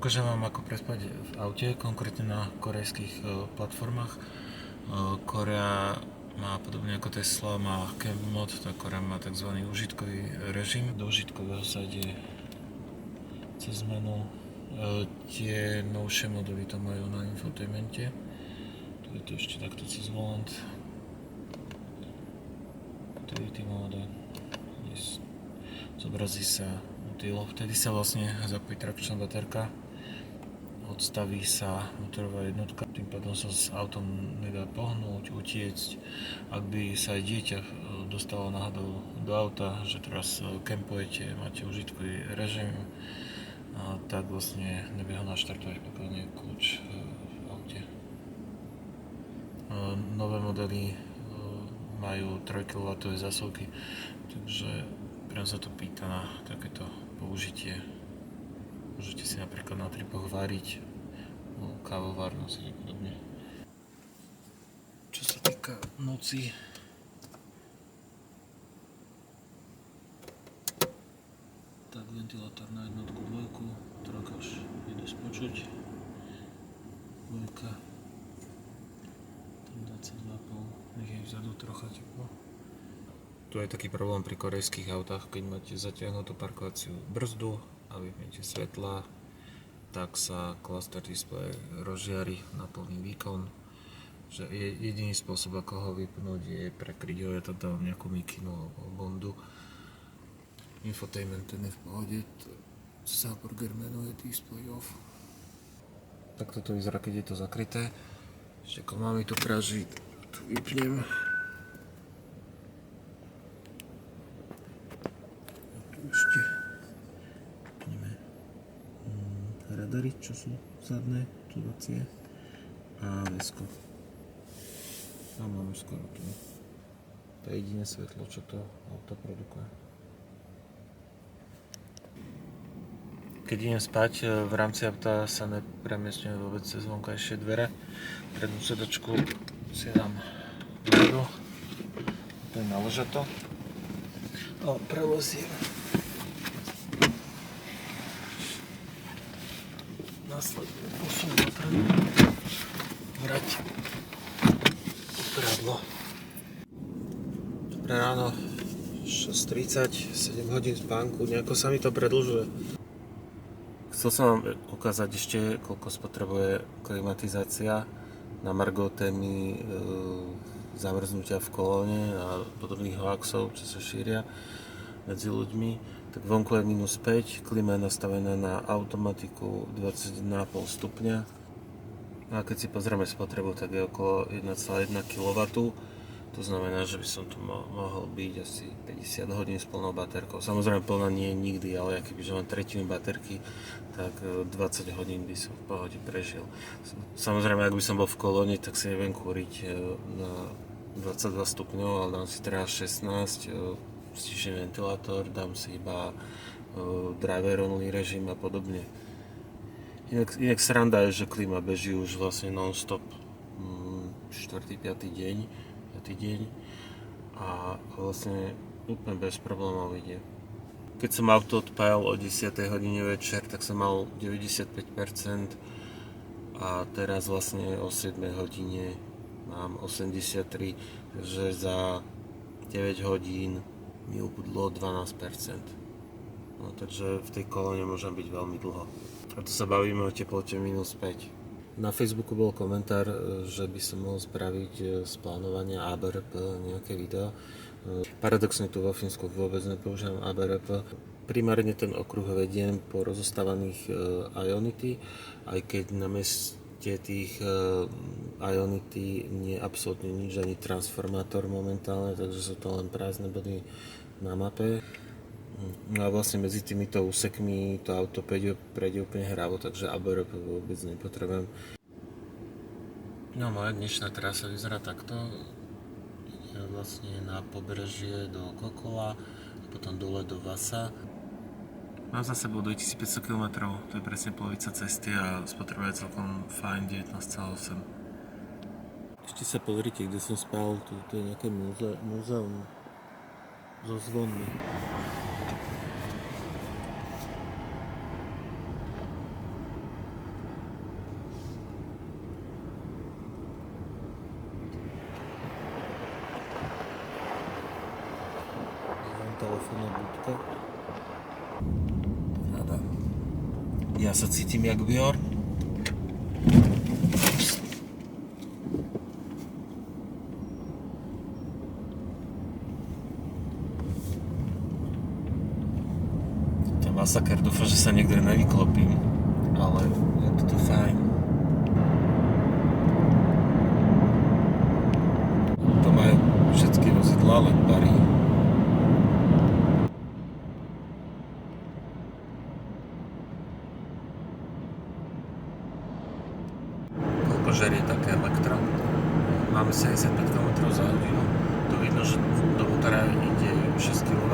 Ukážem vám, ako prespať v aute, konkrétne na korejských platformách. Korea má podobne ako Tesla, má Camp Mod, tak Korea má tzv. Užitkový režim. Do užitkového sa ide cez menu. Tie novšie modely to majú na infotainmente. Tu je to ešte takto cez volant. Activity mode. Zobrazí sa motýl. Vtedy sa vlastne zapojí trakčná baterka. Odstaví sa motorová jednotka, tým pádom sa s autom nedá pohnúť, utiecť. Ak by sa aj dieťa dostalo náhodou do auta, že teraz kempujete, máte užitkový režim, tak vlastne nevie ho naštartovať, pokiaľ nie je kľúč v aute. Nové modely majú 3 kW zásuvky, takže priam sa to pýta na takéto použitie. Môžete si napríklad na tripoch váriť, kávovárnu si a podobne. Čo sa týka noci, tak ventilátor na jednotku, dvojku, trojka už je dosť počuť. Dvojka, tam 22,5, nech je vzadu trocha teplo. Tu je taký problém pri korejských autách, keď máte zatiahnutú parkovaciu brzdu a vypnete svetla, tak sa cluster display rozžiari na plný výkon. Že jediný spôsob, ako ho vypnúť, je prekryť ho, ja to dám nejakú mikinu alebo bondu. Infotainment, ten je v pohode, sa burger menuje display off. Tak toto vyzerá, keď je to zakryté. Ešte ako máme to praží, tu vypnem. Ešte vypneme radary, čo sú zadné, čudocie a vesko. A máme skoro tu. To je jediné svetlo, čo to auto produkuje. Keď idem spať, v rámci auta sa nepremiestňujem vôbec cez vonkajšie dvere. Prednú sedačku si dám vzadu, to je naložato. A preleziem následne posunú dopredu, vrátim prádlo. Dobré ráno, 6:30, 7 hodín spánku, nejako sa mi to predĺžuje. Chcel som vám ukázať ešte, koľko spotrebuje klimatizácia na margo témy zamrznutia v kolóne a podobných hoaxov, čo sa šíria medzi ľuďmi. Tak vonku je -5, klima je nastavená na automatiku 21,5 stupňa. A keď si pozrieme spotrebu, tak je okolo 1,1 kW. To znamená, že by som tu mohol byť asi 50 hodín s plnou baterkou. Samozrejme plná nie je nikdy, ale kebyže mám tretinu baterky, tak 20 hodín by som v pohode prežil. Samozrejme, ak by som bol v kolóne, tak si neviem kúriť na 22 stupňov, ale dám si teraz 16, stíšim ventilátor, dám si iba driver only režim a podobne. Inak sranda je, že klima beží už vlastne non-stop 4. 5. deň a vlastne úplne bez problémov ide. Keď som auto odpájal o 10. hodine večer, tak som mal 95% a teraz vlastne o 7. hodine mám 83%, takže za 9 hodín mi ubudlo 12%. No, takže v tej kolóne môžem byť veľmi dlho. A tu sa bavíme o teplote -5. Na Facebooku bol komentár, že by som mohol spraviť z plánovania ABRP nejaké video. Paradoxne tu vo Fínsku vôbec nepoužívam ABRP. Primárne ten okruh vediem po rozostávaných Ionity, aj keď na meste tých Ionity nie je absolútne nič, ani transformátor momentálne, takže sú to len prázdne body na mape. No a vlastne medzi týmito úsekmi to auto prejde úplne hravo, takže ABRP vôbec nepotrebujem. No moja dnešná trasa vyzerá takto. Ide vlastne na pobrežie do Kokola a potom dole do Vasa. Mám za sebou 2500 km, to je presne polovica cesty a spotrebuje celkom fajn 19,8. Ešte sa pozrite, kde som spal, tu je nejaké múzeum so zvonmi. telefónna budka. Rada. Ja sa cítim jak Björn. To je masaker, dúfam, že sa niekde nevyklopím, ale je to tu fajn. To majú všetky vozidlá, len bary. Koľko žerie také elektro? Máme 75 km za hodinu. Tu vidno, že do motora ide 6 kW.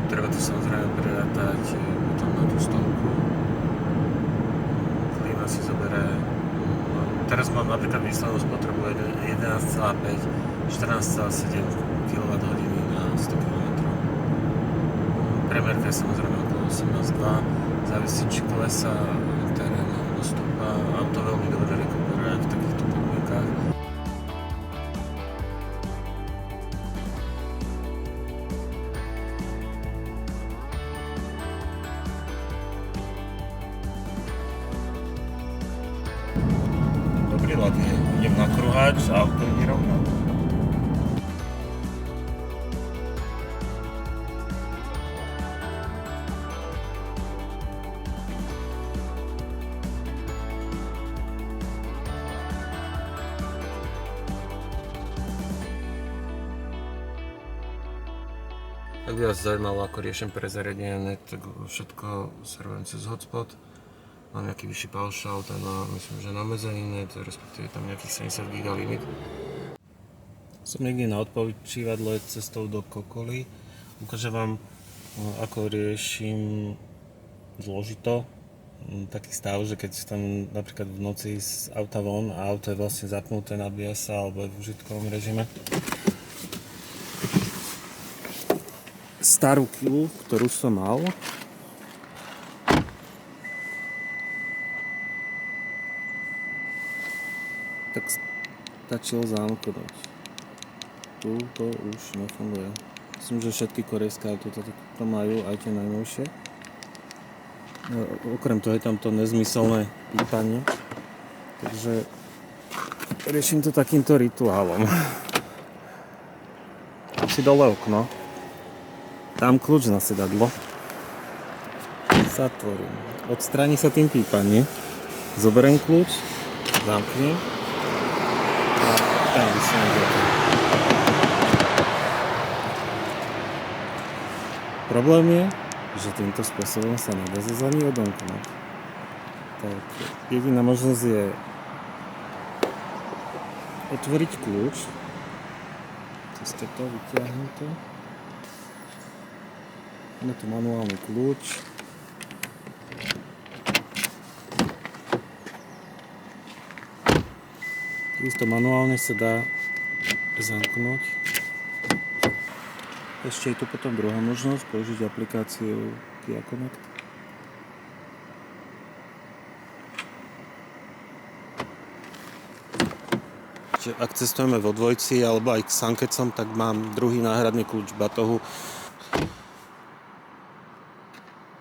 Treba to samozrejme prerátať potom na tú stovku. Klíma si zoberie. Teraz mám napríklad výslednú spotrebu 11,5, 14,7 kWh na 100 km. Premierka je samozrejme okolo 18,2. Závisí, či klesa terén alebo stúpa. Auto veľmi dobre rekuperuje v takýchto podmienkách. Dobrý ľad je. Idem na kruháč a auto ide rovno. Ak by vás zaujímalo, ako riešim pre zariadenie, tak všetko servujem cez hotspot. Mám nejaký vyšší paušál, ten má, myslím, že na mezenine, respektíve tam nejakých 70 GB limit. Som niekde na odpočívadle cestou do Kokoly. Ukážem vám, ako riešim zložito taký stav, že keď tam napríklad v noci z auta von a auto je vlastne zapnuté, nabíja sa alebo je v užitkovom režime. Starú kilu, ktorú som mal, tak stačilo zamknúť. Tu to už nefunguje. Myslím, že všetky korejské auto to majú, aj tie najnovšie. Okrem toho je tam to nezmyselné pípanie. Takže riešim to takýmto rituálom. Si dole okno. Dám kľúč na sedadlo. Zatvorím. Odstráni sa tým pípanie. Zoberiem kľúč. Zamknem. A tam vysuniem do toho. Problém je, že týmto spôsobom sa nedá zase ani odomknúť. Tak jediná možnosť je otvoriť kľúč. Cez toto vyťahnem to. Máme tu manuálny kľúč. Takisto manuálne sa dá zamknúť. Ešte je tu potom druhá možnosť, použiť aplikáciu Kia Connect. Ak cestujeme vo dvojci alebo aj k sankecom, tak mám druhý náhradný kľúč v batohu.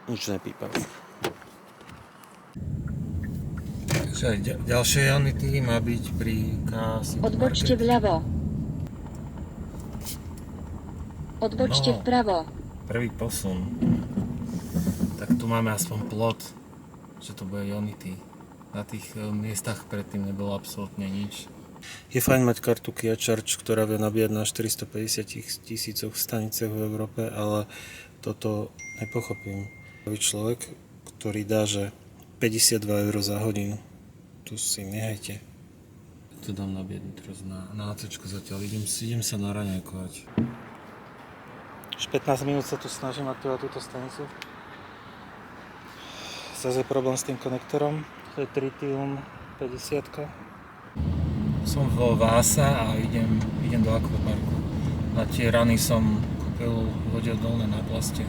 Už nepípam. Takže ďalšie Ionity má byť pri K-City Market. Odbočte vľavo. Odbočte vpravo. Prvý posun. Tak tu máme aspoň plot, že to bude Ionity. Na tých miestach predtým nebolo absolútne nič. Je fajn mať kartu Kia Charge, ktorá vie nabíjať na 450 000 staniciach v Európe, ale toto nepochopím. Človek, ktorý dá, že 52 € za hodinu. Tu si nehajte. Tu dám nabíjať teraz na ACčko zatiaľ. Idem sa naraňajkovať. Už 15 minút sa tu snažím aktivovať túto stanicu. Zase je problém s tým konektorom. To je Tritium 50. Som vo Vása a idem do akvaparku. Na tie rany som kúpil vodiodolné náplastie.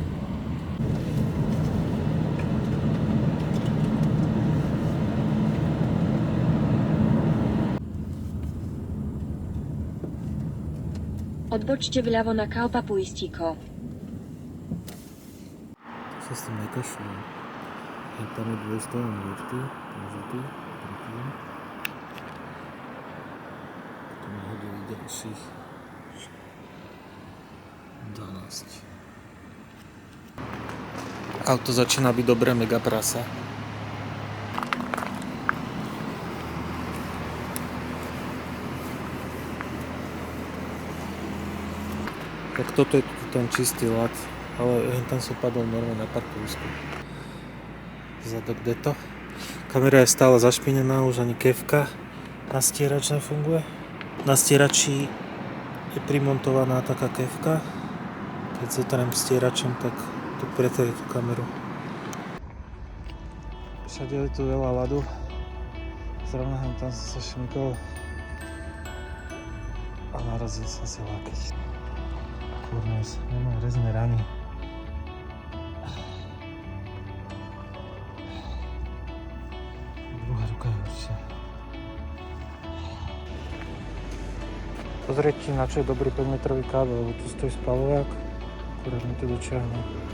Odbočte vľavo na Kaupapuistiko. sa s tým nekašľú. Tam je 200 ml, takže tu, prepím. Potom hodili ďalších 12. Auto začína byť dobré mega prasa. Tak toto je ten čistý lat, ale tam som padol normálne na parkovisku. Zadok deto. Kamera je stále zašpinená, už ani kevka na stierač nefunguje. Na stierači je primontovaná taká kevka. Keď zotriem stieračom, tak pretrie tú kameru. Všade je tu veľa ľadu. Zrovna tam som sa šmykol a narazil som si lákeť. Kurnes, nemám rezné rany. Druhá ruka je horšia. Pozrieť, na čo je dobrý 5-metrový kábel, lebo tu stojí spalovák, akurát mi to dočiahne.